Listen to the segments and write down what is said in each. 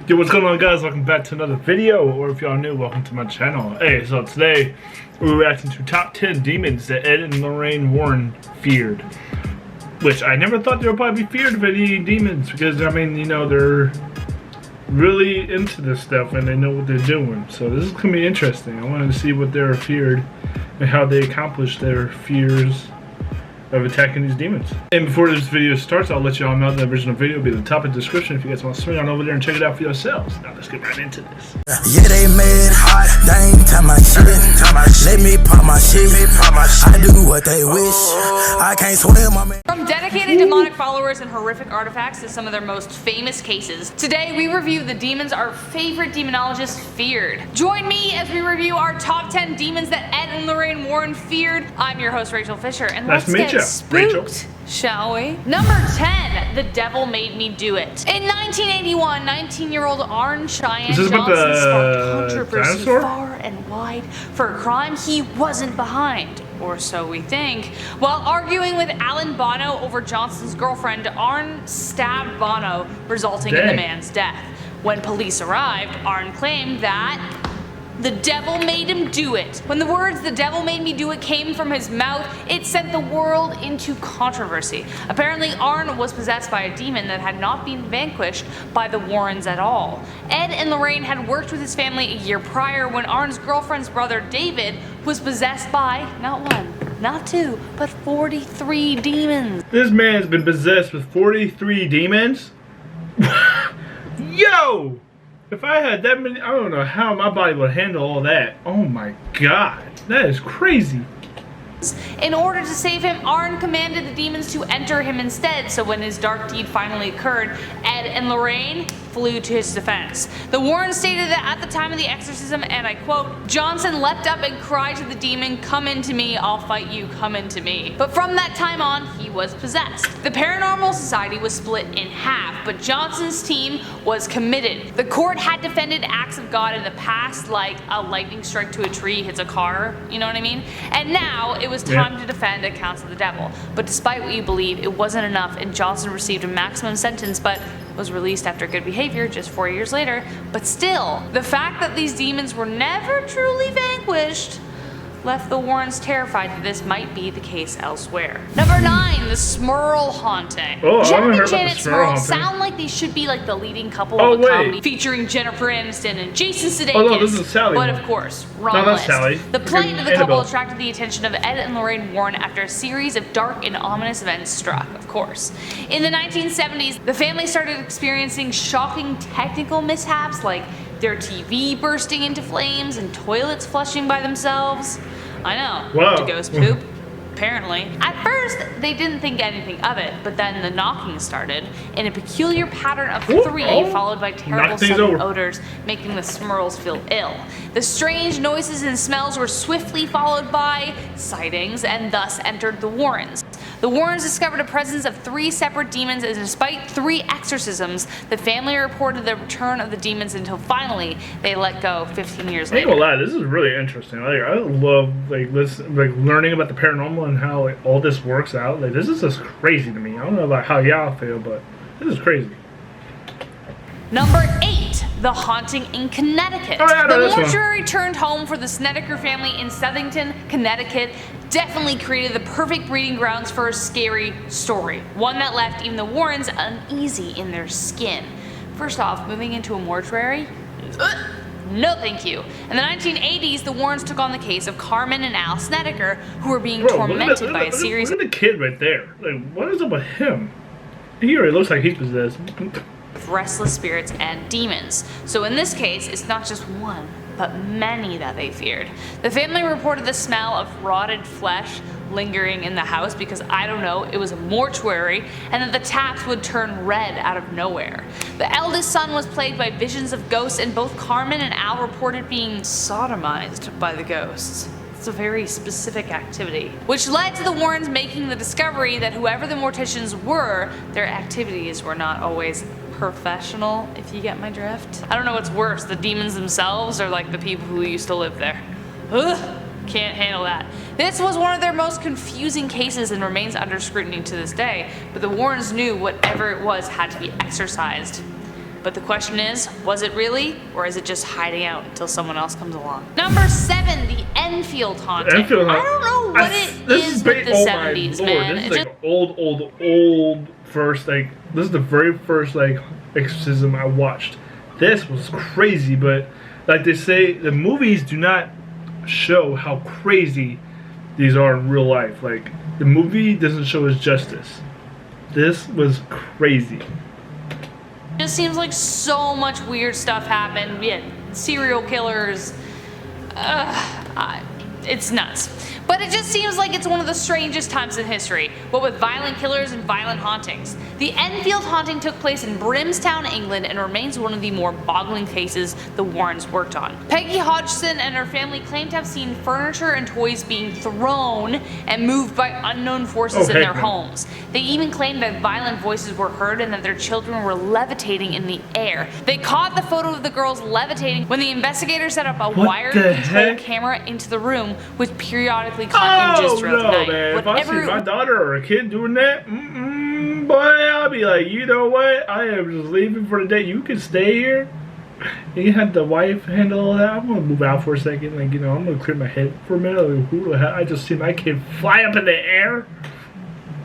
Yo, what's going on, guys? Welcome back to another video, or if y'all new, welcome to my channel. Hey, so today we're reacting to top 10 demons that Ed and Lorraine Warren feared. Which I never thought they would probably be feared of any demons, because I mean, you know, they're really into this stuff and they know what they're doing. So this is gonna be interesting. I wanted to see what they're feared and how they accomplish their fears of attacking these demons. And before this video starts, I'll let y'all know the original video will be at the top of the description if you guys want to swing on over there and check it out for yourselves. Now let's get right into this. Yeah, they mad hot, they ain't time my shit. Let me pop my shit. I do what they wish. I can't swim, my man. From dedicated demonic followers and horrific artifacts to some of their most famous cases, today we review the demons our favorite demonologists feared. Join me as we review our top 10 demons that Ed and Lorraine Warren feared. I'm your host, Rachel Fisher, and let's get spooked, shall we? Number 10, The Devil Made Me Do It. In 1981, 19-year-old Arn Cheyenne Johnson sparked controversy far and wide for a crime he wasn't behind, or so we think. While arguing with Alan Bono over Johnson's girlfriend, Arn stabbed Bono, resulting in the man's death. When police arrived, Arn claimed that the devil made him do it. When the words "the devil made me do it" came from his mouth, it sent the world into controversy. Apparently, Arn was possessed by a demon that had not been vanquished by the Warrens at all. Ed and Lorraine had worked with his family a year prior when Arn's girlfriend's brother David was possessed by not one, not two, but 43 demons. This man's been possessed with 43 demons? Yo! If I had that many, I don't know how my body would handle all that. Oh my god, that is crazy. In order to save him, Arn commanded the demons to enter him instead, so when his dark deed finally occurred, Ed and Lorraine flew to his defense. The Warrens stated that at the time of the exorcism, and I quote, "Johnson leapt up and cried to the demon, 'Come into me, I'll fight you, come into me.' But from that time on, he was possessed." The Paranormal Society was split in half, but Johnson's team was committed. The court had defended acts of God in the past, like a lightning strike to a tree hits a car, you know what I mean? And now it was time to defend accounts of the devil. But despite what you believe, it wasn't enough, and Johnson received a maximum sentence, but was released after good behavior just 4 years later. But still, the fact that these demons were never truly vanquished left the Warrens terrified that this might be the case elsewhere. Number 9, the SMURL haunting. Jeff and Janet SMURL sound like they should be like the leading couple of a comedy featuring Jennifer Aniston and Jason Sudeikis. Oh no, this is Sally. But of course, wrong list. Sally. The plight of the couple attracted the attention of Ed and Lorraine Warren after a series of dark and ominous events struck, of course. In the 1970s, the family started experiencing shocking technical mishaps like their TV bursting into flames and toilets flushing by themselves. I know, to ghost poop, apparently. At first, they didn't think anything of it, but then the knocking started in a peculiar pattern of 3, followed by terrible sudden odors, making the SMURLs feel ill. The strange noises and smells were swiftly followed by sightings and thus entered the Warrens. The Warrens discovered a presence of 3 separate demons, and despite 3 exorcisms, the family reported the return of the demons until finally they let go 15 years later. I ain't gonna lie, this is really interesting. Like, I love learning about the paranormal and how all this works out. Like, this is just crazy to me. I don't know about how y'all feel, but this is crazy. Number 8, the haunting in Connecticut. The mortuary turned home for the Snedeker family in Southington, Connecticut definitely created the perfect breeding grounds for a scary story. One that left even the Warrens uneasy in their skin. First off, moving into a mortuary? No thank you. In the 1980s, the Warrens took on the case of Carmen and Al Snedeker, who were being tormented by a series of... Look at the kid right there. Like, what is up with him? He already looks like he's possessed. restless spirits and demons. So in this case, it's not just one, but many that they feared. The family reported the smell of rotted flesh lingering in the house because, I don't know, it was a mortuary, and that the taps would turn red out of nowhere. The eldest son was plagued by visions of ghosts, and both Carmen and Al reported being sodomized by the ghosts. It's a very specific activity, which led to the Warrens making the discovery that whoever the morticians were, their activities were not always professional, if you get my drift. I don't know what's worse, the demons themselves or like the people who used to live there. Ugh, can't handle that. This was one of their most confusing cases and remains under scrutiny to this day, but the Warrens knew whatever it was had to be exorcised. But the question is, was it really, or is it just hiding out until someone else comes along? Number 7, the Enfield haunting. I don't know what it is with the 70s, man. This is like old first, like, this is the very first, like, exorcism I watched. This was crazy, but like they say, the movies do not show how crazy these are in real life. Like, the movie doesn't show us justice. This was crazy. It just seems like so much weird stuff happened. We had serial killers. It's nuts. But it just seems like it's one of the strangest times in history, what with violent killers and violent hauntings. The Enfield haunting took place in Brimstown, England, and remains one of the more boggling cases the Warrens worked on. Peggy Hodgson and her family claimed to have seen furniture and toys being thrown and moved by unknown forces in their homes. They even claimed that violent voices were heard and that their children were levitating in the air. They caught the photo of the girls levitating when the investigators set up a wired control camera into the room, which periodically caught images throughout the night. Man. If I see my daughter or a kid doing that, boy, I'll be like, you know what? I am just leaving for the day. You can stay here. You had the wife handle all that. I'm gonna move out for a second. Like, you know, I'm gonna clear my head for a minute. Like, who the hell? I just see my kid fly up in the air.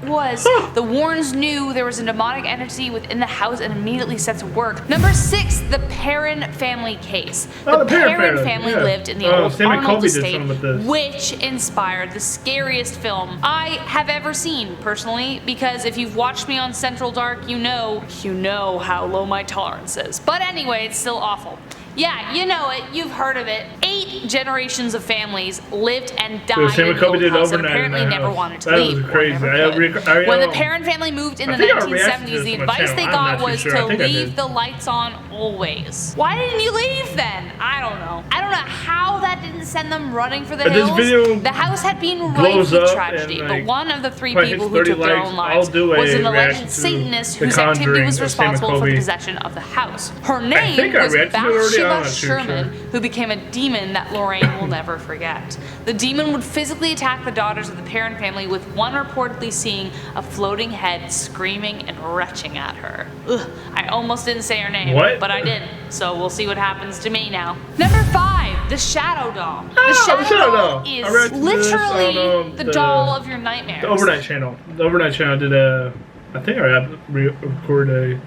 The Warrens knew there was a demonic entity within the house and immediately set to work. Number 6, the Perron family case. The Perron family lived in the old Arnold estate, which inspired the scariest film I have ever seen, personally, because if you've watched me on Central Dark, you know how low my tolerance is. But anyway, it's still awful. Yeah, you know it. You've heard of it. 8 generations of families lived and died in the old house and apparently never wanted to leave. That was crazy. When the Perron family moved in the 1970s, the advice they got was to leave the lights on always. Why didn't you leave then? I don't know. I don't know how that didn't send them running for the hills. The house had been rife with tragedy, but one of the 3 people who took their own lives was an alleged Satanist whose activity was responsible for the possession of the house. Her name was Bathsheba Sherman, who became a demon that Lorraine will never forget. The demon would physically attack the daughters of the Perron family, with one reportedly seeing a floating head screaming and retching at her. Ugh, I almost didn't say her name, but I did, so we'll see what happens to me now. Number 5, the Shadow Doll. The Shadow Doll is literally the doll of your nightmares. The Overnight Channel. The Overnight Channel did I think I recorded an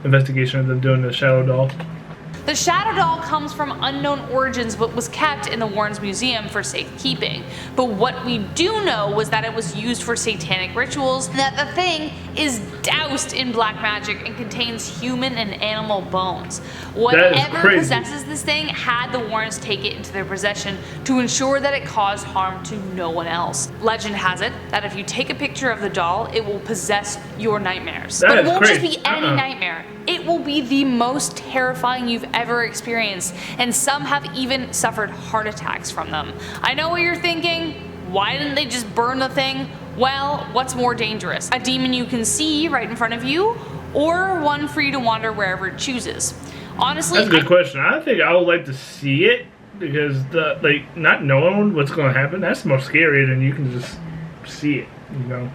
investigation of them doing the Shadow Doll. The Shadow Doll comes from unknown origins but was kept in the Warrens Museum for safekeeping. But what we do know was that it was used for satanic rituals, and that the thing is doused in black magic and contains human and animal bones. Whatever possesses this thing had the Warrens take it into their possession to ensure that it caused harm to no one else. Legend has it that if you take a picture of the doll, it will possess your nightmares. But it won't just be any nightmare. It will be the most terrifying you've ever experienced, and some have even suffered heart attacks from them. I know what you're thinking. Why didn't they just burn the thing? Well, what's more dangerous? A demon you can see right in front of you, or one for you to wander wherever it chooses? Honestly, that's a good question. I think I would like to see it, because not knowing what's going to happen, that's more scary than you can just see it, you know.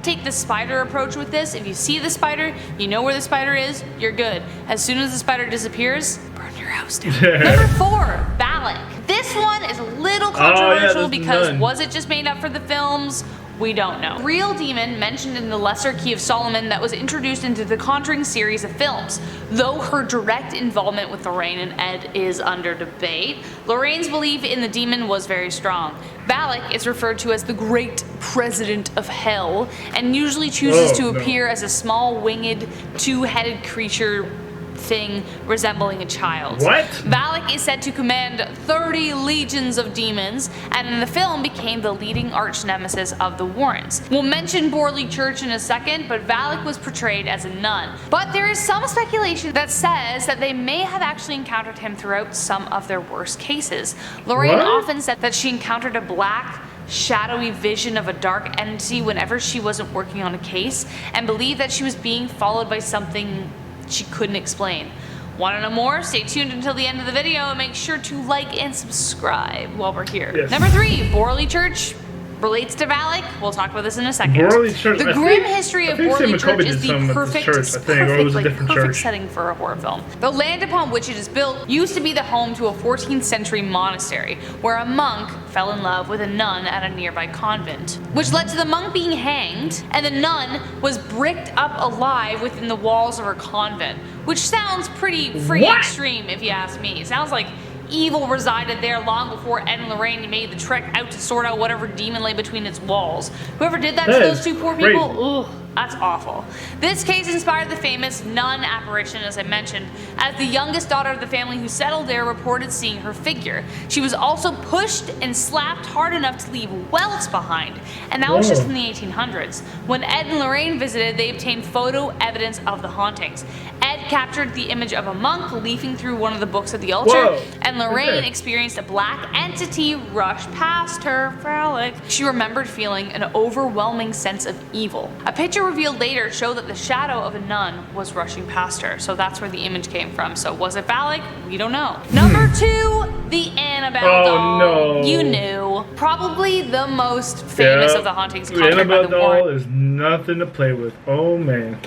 Take the spider approach with this. If you see the spider, you know where the spider is, you're good. As soon as the spider disappears, burn your house down. Number 4, Balak. This one is a little controversial because was it just made up for the films? We don't know. Real demon mentioned in the Lesser Key of Solomon that was introduced into the Conjuring series of films. Though her direct involvement with Lorraine and Ed is under debate, Lorraine's belief in the demon was very strong. Balak is referred to as the Great President of Hell, and usually chooses to appear as a small winged, 2-headed creature thing resembling a child. Balak is said to command 30 legions of demons, and in the film became the leading arch nemesis of the Warrens. We'll mention Borley Church in a second, but Balak was portrayed as a nun. But there is some speculation that says that they may have actually encountered him throughout some of their worst cases. Lorraine often said that she encountered a black, shadowy vision of a dark entity whenever she wasn't working on a case, and believed that she was being followed by something she couldn't explain. Want to know more? Stay tuned until the end of the video and make sure to like and subscribe while we're here. Number 3, Borley Church. relates to Valak. We'll talk about this in a second. Borley Church. The grim history of Borley Church is the perfect setting for a horror film. The land upon which it is built used to be the home to a 14th century monastery, where a monk fell in love with a nun at a nearby convent, which led to the monk being hanged, and the nun was bricked up alive within the walls of her convent, which sounds pretty freaking extreme if you ask me. It sounds like evil resided there long before Ed and Lorraine made the trek out to sort out whatever demon lay between its walls. Whoever did that to those two poor people, ugh, that's awful. This case inspired the famous nun apparition, as I mentioned, as the youngest daughter of the family who settled there reported seeing her figure. She was also pushed and slapped hard enough to leave welts behind, and that was just in the 1800s. When Ed and Lorraine visited, they obtained photo evidence of the hauntings. Ed captured the image of a monk leafing through one of the books of the altar, and Lorraine experienced a black entity rush past her. Frolic. She remembered feeling an overwhelming sense of evil. A picture revealed later showed that the shadow of a nun was rushing past her, so that's where the image came from. So was it Valak? We don't know. Number 2, the Annabelle doll. No. You knew. Probably the most famous of the hauntings. The Annabelle doll is nothing to play with. Oh man.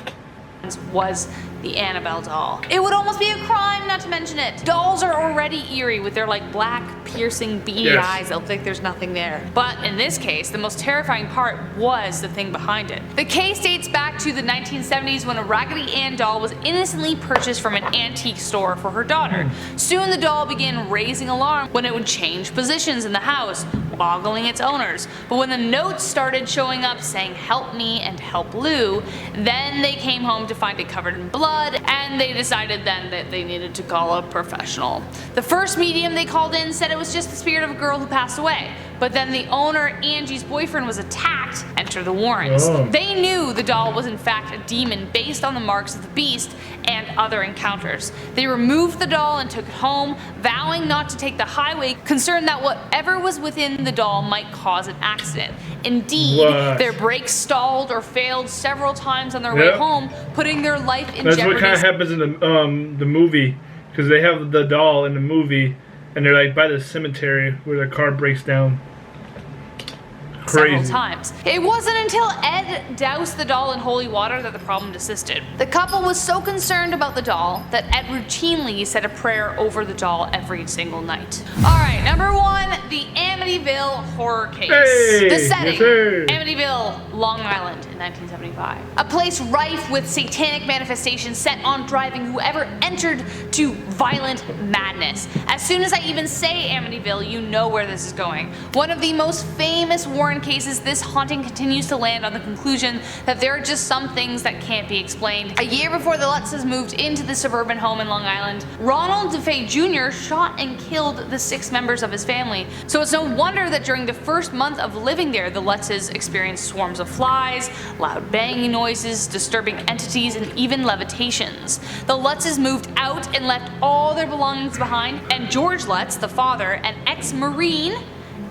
Was the Annabelle doll. It would almost be a crime not to mention it. Dolls are already eerie with their like black, piercing, beady eyes that look like there's nothing there. But in this case, the most terrifying part was the thing behind it. The case dates back to the 1970s when a Raggedy Ann doll was innocently purchased from an antique store for her daughter. Soon the doll began raising alarm when it would change positions in the house, boggling its owners. But when the notes started showing up saying help me and help Lou, then they came home to find it covered in blood, and they decided then that they needed to call a professional. The first medium they called in said it was just the spirit of a girl who passed away. But then the owner, Angie's boyfriend, was attacked. Enter the Warrens. They knew the doll was in fact a demon based on the marks of the beast and other encounters. They removed the doll and took it home, vowing not to take the highway, concerned that whatever was within the doll might cause an accident. Indeed, their brakes stalled or failed several times on their way home, putting their life in jeopardy. That's what kind of happens in the movie, because they have the doll in the movie, and they're like by the cemetery where their car breaks down. Several times. It wasn't until Ed doused the doll in holy water that the problem desisted. The couple was so concerned about the doll that Ed routinely said a prayer over the doll every single night. Alright, number 1, the Amityville horror case. The setting, Amityville, Long Island in 1975. A place rife with satanic manifestations set on driving whoever entered to violent madness. As soon as I even say Amityville, you know where this is going. One of the most famous Warren cases, this haunting continues to land on the conclusion that there are just some things that can't be explained. A year before the Lutzes moved into the suburban home in Long Island, Ronald DeFay Jr. shot and killed the 6 members of his family. So it's no wonder that during the first month of living there, the Lutzes experienced swarms of flies, loud banging noises, disturbing entities, and even levitations. The Lutzes moved out and left all their belongings behind, and George Lutz, the father, an ex-Marine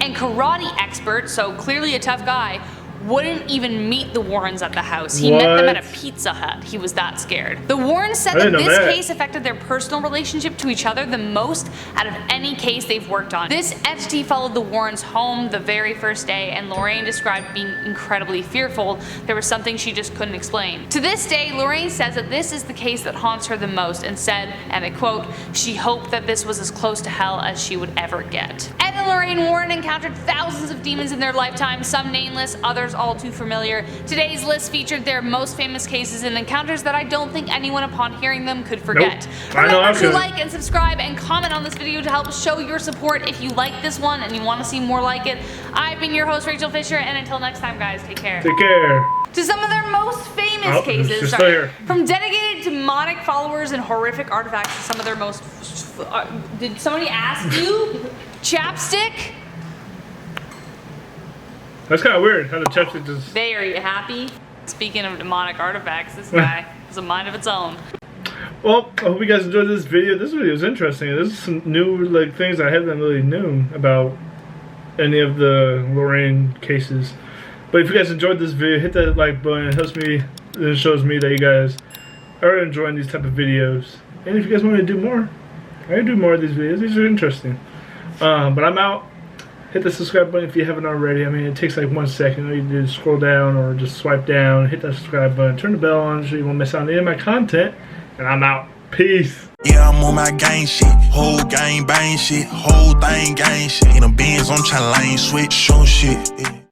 and karate expert, so clearly a tough guy, wouldn't even meet the Warrens at the house. He met them at a Pizza Hut. He was that scared. The Warrens said that this case affected their personal relationship to each other the most out of any case they've worked on. This entity followed the Warrens home the very first day, and Lorraine described being incredibly fearful. There was something she just couldn't explain. To this day, Lorraine says that this is the case that haunts her the most, and said, and I quote, she hoped that this was as close to hell as she would ever get. Ed and Lorraine Warren encountered thousands of demons in their lifetime, some nameless, others all too familiar. Today's list featured their most famous cases and encounters that I don't think anyone upon hearing them could forget. Remember to like and subscribe and comment on this video to help show your support if you like this one and you want to see more like it. I've been your host, Rachel Fisher, and until next time, guys, take care. Take care. To some of their most famous cases, from dedicated demonic followers and horrific artifacts to some of their most... did somebody ask you? Chapstick? That's kind of weird how the chapstick just... They, are you happy? Speaking of demonic artifacts, this guy has a mind of its own. Well, I hope you guys enjoyed this video. This video is interesting. This is some new things I haven't really known about any of the Lorraine cases. But if you guys enjoyed this video, hit that like button. It helps me, it shows me that you guys are enjoying these type of videos. And if you guys want me to do more, I can do more of these videos. These are interesting. But I'm out. hit the subscribe button if you haven't already. I mean, it takes like 1 second. All you do is scroll down or just swipe down, hit that subscribe button, turn the bell on so you won't miss out on any of my content. And I'm out. Peace. Yeah, I'm on my gang shit. Whole gang bang shit. Whole thing gang shit. In a Benz, I'm tryna lane switch. Show shit.